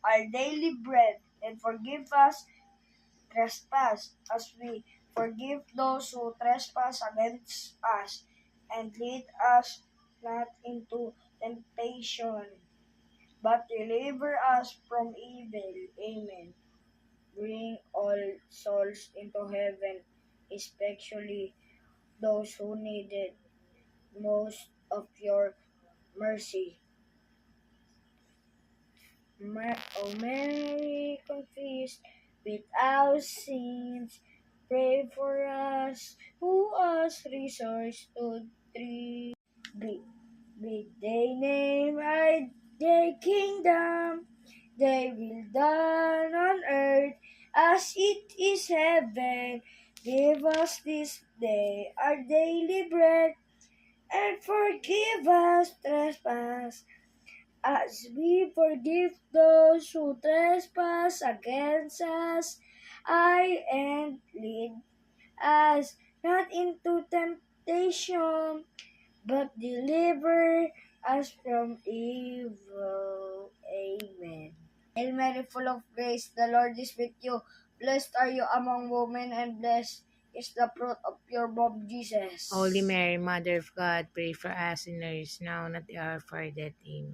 our daily bread, and forgive us trespass as we forgive those who trespass against us, and lead us not into temptation, but deliver us from evil. Amen. Bring all souls into heaven, especially those who needed most of your mercy. O Mary, confessed with our sins, pray for us who as resource to thee. Be they name I their kingdom, they will done on earth as it is heaven. Give us this day our daily bread, and forgive us trespass, as we forgive those who trespass against us. And lead us not into temptation, but deliver us from evil. Amen. Hail Mary, full of grace, the Lord is with you. Blessed are you among women, and blessed is the fruit of your womb, Jesus. Holy Mary, Mother of God, pray for us sinners now and at the hour of our death. Amen.